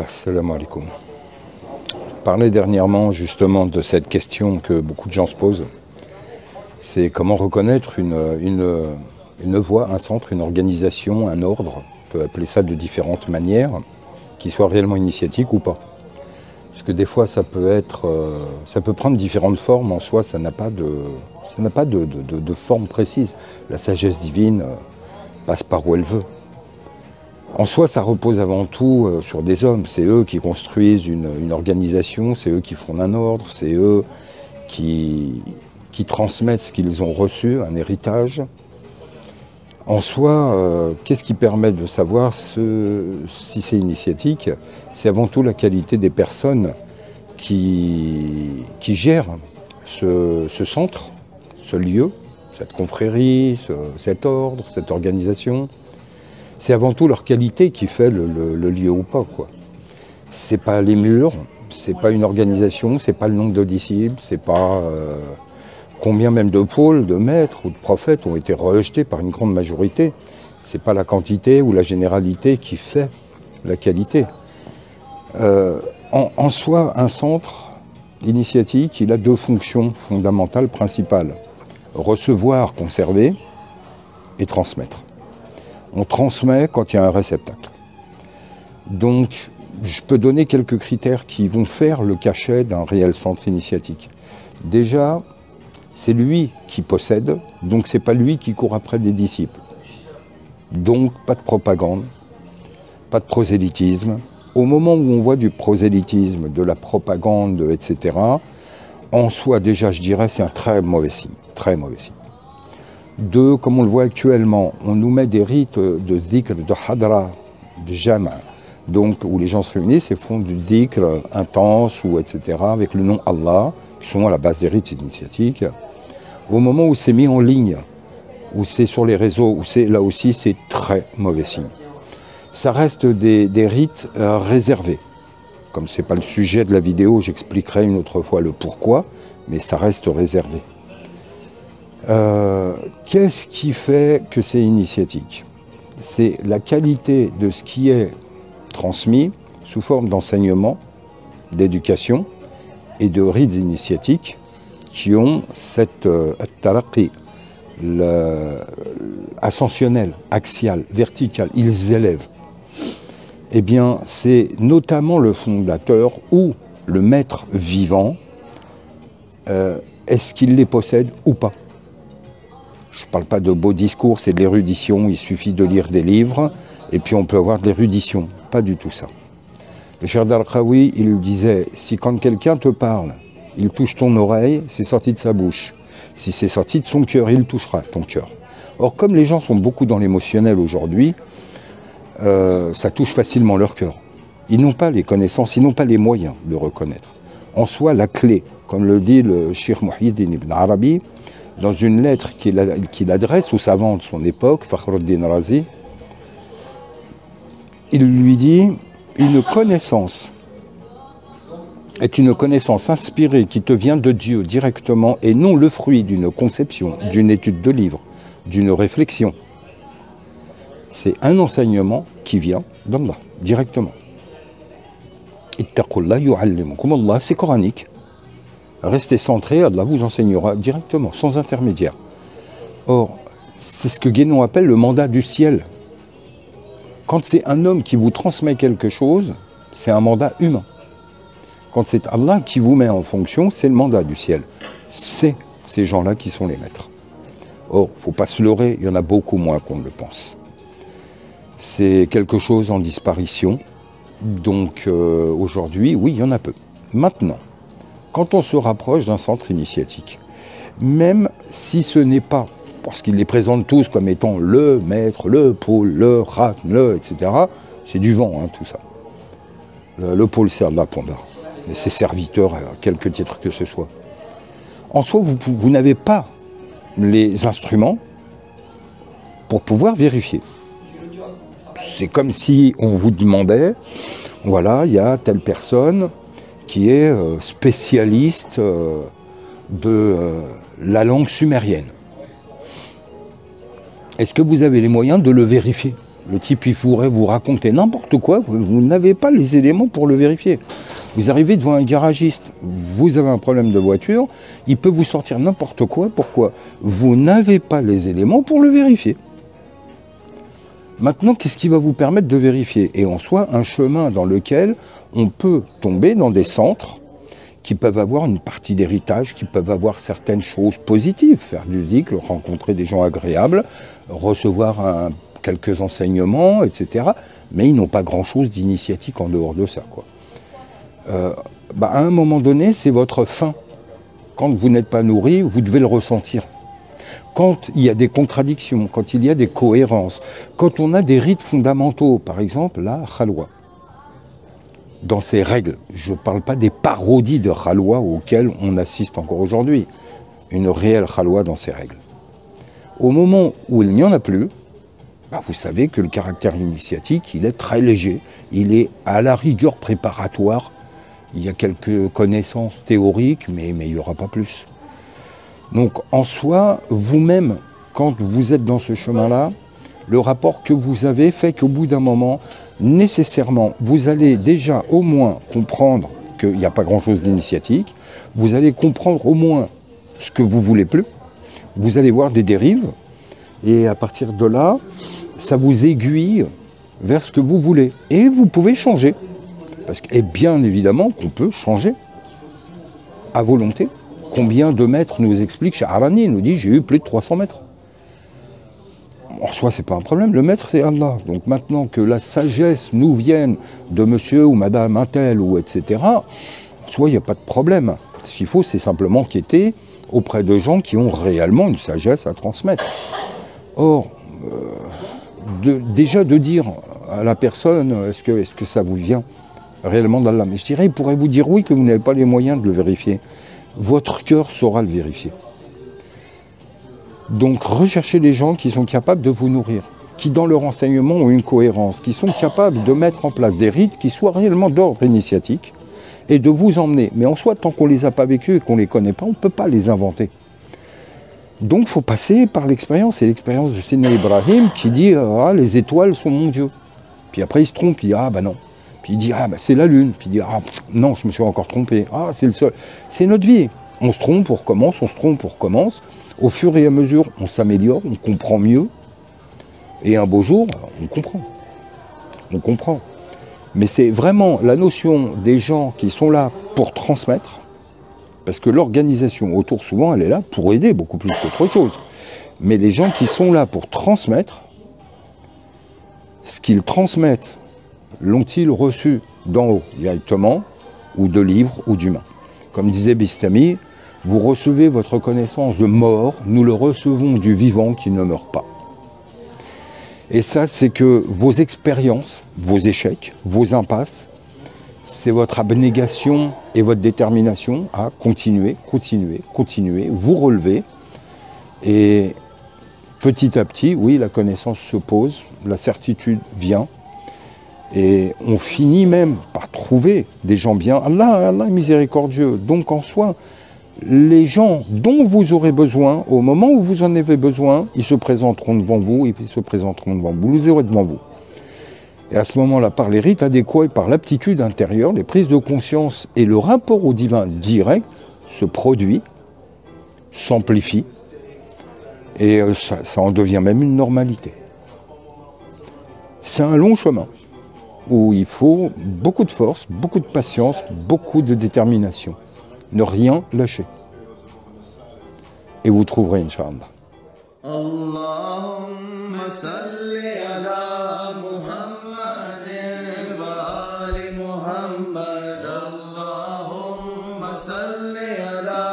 Assalamu alaikum. Je parlais dernièrement justement de cette question que beaucoup de gens se posent. C'est comment reconnaître une voie, un centre, une organisation, un ordre, on peut appeler ça de différentes manières, qui soit réellement initiatique ou pas. Parce que des fois ça peut prendre différentes formes, en soi ça n'a pas de forme précise. La sagesse divine passe par où elle veut. En soi, ça repose avant tout sur des hommes. C'est eux qui construisent une organisation, c'est eux qui font un ordre, c'est eux qui transmettent ce qu'ils ont reçu, un héritage. En soi, qu'est-ce qui permet de savoir si c'est initiatique? C'est avant tout la qualité des personnes qui gèrent ce centre, ce lieu, cette confrérie, cet ordre, cette organisation. C'est avant tout leur qualité qui fait le lieu ou pas, quoi. C'est pas les murs, c'est pas une organisation, c'est pas le nombre de disciples, c'est pas combien même de pôles, de maîtres ou de prophètes ont été rejetés par une grande majorité. C'est pas la quantité ou la généralité qui fait la qualité. En soi, un centre initiatique, il a deux fonctions fondamentales principales. Recevoir, conserver et transmettre. On transmet quand il y a un réceptacle. Donc, je peux donner quelques critères qui vont faire le cachet d'un réel centre initiatique. Déjà, c'est lui qui possède, donc c'est pas lui qui court après des disciples. Donc, pas de propagande, pas de prosélytisme. Au moment où on voit du prosélytisme, de la propagande, etc., en soi, déjà, je dirais, c'est un très mauvais signe, très mauvais signe. Deux, comme on le voit actuellement, on nous met des rites de zikr, de hadra, de jama, donc où les gens se réunissent et font du zikr intense ou etc. avec le nom Allah, qui sont à la base des rites initiatiques. Au moment où c'est mis en ligne, où c'est sur les réseaux, où c'est là aussi c'est très mauvais signe. Ça reste des rites réservés. Comme c'est pas le sujet de la vidéo, j'expliquerai une autre fois le pourquoi, mais ça reste réservé. Qu'est-ce qui fait que c'est initiatique? C'est la qualité de ce qui est transmis sous forme d'enseignement, d'éducation et de rites initiatiques qui ont cette taraqi, ascensionnel, axial, vertical, ils élèvent. Eh bien, c'est notamment le fondateur ou le maître vivant, est-ce qu'il les possède ou pas? Je ne parle pas de beaux discours, c'est de l'érudition, il suffit de lire des livres, et puis on peut avoir de l'érudition. Pas du tout ça. Le Cheikh Darqawi, il disait, si quand quelqu'un te parle, il touche ton oreille, c'est sorti de sa bouche. Si c'est sorti de son cœur, il touchera ton cœur. Or, comme les gens sont beaucoup dans l'émotionnel aujourd'hui, ça touche facilement leur cœur. Ils n'ont pas les connaissances, ils n'ont pas les moyens de reconnaître. En soi, la clé, comme le dit le Cheikh Muhyiddin ibn Arabi, dans une lettre qu'il adresse aux savants de son époque, Fakhruddin Razi, il lui dit « Une connaissance est une connaissance inspirée qui te vient de Dieu directement et non le fruit d'une conception, d'une étude de livre, d'une réflexion. C'est un enseignement qui vient d'Allah, directement. Ittaqullah yu'allimukum Allah, c'est coranique. Restez centré, Allah vous enseignera directement, sans intermédiaire. Or, c'est ce que Guénon appelle le mandat du ciel. Quand c'est un homme qui vous transmet quelque chose, c'est un mandat humain. Quand c'est Allah qui vous met en fonction, c'est le mandat du ciel. C'est ces gens-là qui sont les maîtres. Or, il ne faut pas se leurrer, il y en a beaucoup moins qu'on ne le pense. C'est quelque chose en disparition. Donc, aujourd'hui, oui, il y en a peu. Maintenant, quand on se rapproche d'un centre initiatique, même si ce n'est pas, parce qu'ils les présentent tous comme étant le maître, le pôle, le rat, etc., c'est du vent, hein, tout ça. Le pôle sert de la ponda, et ses serviteurs à quelque titre que ce soit. En soi, vous n'avez pas les instruments pour pouvoir vérifier. C'est comme si on vous demandait, voilà, il y a telle personne qui est spécialiste de la langue sumérienne. Est-ce que vous avez les moyens de le vérifier? Le type, il pourrait vous raconter n'importe quoi, vous n'avez pas les éléments pour le vérifier. Vous arrivez devant un garagiste, vous avez un problème de voiture, il peut vous sortir n'importe quoi. Pourquoi? Vous n'avez pas les éléments pour le vérifier. Maintenant, qu'est-ce qui va vous permettre de vérifier? Et en soi, un chemin dans lequel on peut tomber dans des centres qui peuvent avoir une partie d'héritage, qui peuvent avoir certaines choses positives, faire du zikr, rencontrer des gens agréables, recevoir quelques enseignements, etc. Mais ils n'ont pas grand-chose d'initiatique en dehors de ça, quoi. À un moment donné, c'est votre faim. Quand vous n'êtes pas nourri, vous devez le ressentir. Quand il y a des contradictions, quand il y a des cohérences, quand on a des rites fondamentaux, par exemple la khalwa, dans ses règles, je ne parle pas des parodies de khalwa auxquelles on assiste encore aujourd'hui, une réelle khalwa dans ses règles. Au moment où il n'y en a plus, vous savez que le caractère initiatique, il est très léger, il est à la rigueur préparatoire. Il y a quelques connaissances théoriques, mais il n'y aura pas plus. Donc en soi, vous-même, quand vous êtes dans ce chemin-là, le rapport que vous avez fait qu'au bout d'un moment, nécessairement, vous allez déjà au moins comprendre qu'il n'y a pas grand-chose d'initiatique, vous allez comprendre au moins ce que vous ne voulez plus, vous allez voir des dérives, et à partir de là, ça vous aiguille vers ce que vous voulez. Et vous pouvez changer. Et bien évidemment qu'on peut changer à volonté. Combien de mètres nous explique Sha'arani, nous dit j'ai eu plus de 300 mètres. En soi, c'est pas un problème, le maître c'est Allah. Donc maintenant que la sagesse nous vienne de monsieur ou madame un tel ou etc., en soi, il n'y a pas de problème. Ce qu'il faut, c'est simplement quêter auprès de gens qui ont réellement une sagesse à transmettre. Or, déjà de dire à la personne, est-ce que ça vous vient réellement d'Allah? Mais je dirais, il pourrait vous dire oui, que vous n'avez pas les moyens de le vérifier. Votre cœur saura le vérifier. Donc recherchez les gens qui sont capables de vous nourrir, qui dans leur enseignement ont une cohérence, qui sont capables de mettre en place des rites qui soient réellement d'ordre initiatique et de vous emmener. Mais en soi, tant qu'on ne les a pas vécus et qu'on ne les connaît pas, on ne peut pas les inventer. Donc il faut passer par l'expérience. C'est l'expérience de Sidna Ibrahim qui dit ah, les étoiles sont mon Dieu. Puis après il se trompe, il dit ah bah non. Puis il dit ah bah c'est la lune. Puis il dit ah non, je me suis encore trompé. Ah c'est le soleil. C'est notre vie. On se trompe, on recommence, on se trompe, on recommence. Au fur et à mesure, on s'améliore, on comprend mieux. Et un beau jour, on comprend. On comprend. Mais c'est vraiment la notion des gens qui sont là pour transmettre. Parce que l'organisation autour, souvent, elle est là pour aider beaucoup plus qu'autre chose. Mais les gens qui sont là pour transmettre, ce qu'ils transmettent, l'ont-ils reçu d'en haut, directement, ou de livres, ou d'humains? Comme disait Bistami, vous recevez votre connaissance de mort, nous le recevons du vivant qui ne meurt pas. Et ça, c'est que vos expériences, vos échecs, vos impasses, c'est votre abnégation et votre détermination à continuer, continuer, continuer, vous relever. Et petit à petit, oui, la connaissance se pose, la certitude vient. Et on finit même par trouver des gens bien. Allah est miséricordieux. Donc en soi, les gens dont vous aurez besoin, au moment où vous en avez besoin, ils se présenteront devant vous, et puis ils se présenteront devant vous. Vous les aurez devant vous. Et à ce moment-là, par les rites adéquats et par l'aptitude intérieure, les prises de conscience et le rapport au divin direct se produit, s'amplifie, et ça en devient même une normalité. C'est un long chemin où il faut beaucoup de force, beaucoup de patience, beaucoup de détermination. Ne rien lâcher. Et vous trouverez, Inch'Allah. Allahumma salli ala Muhammadin wa ali Muhammad. Allahumma salli ala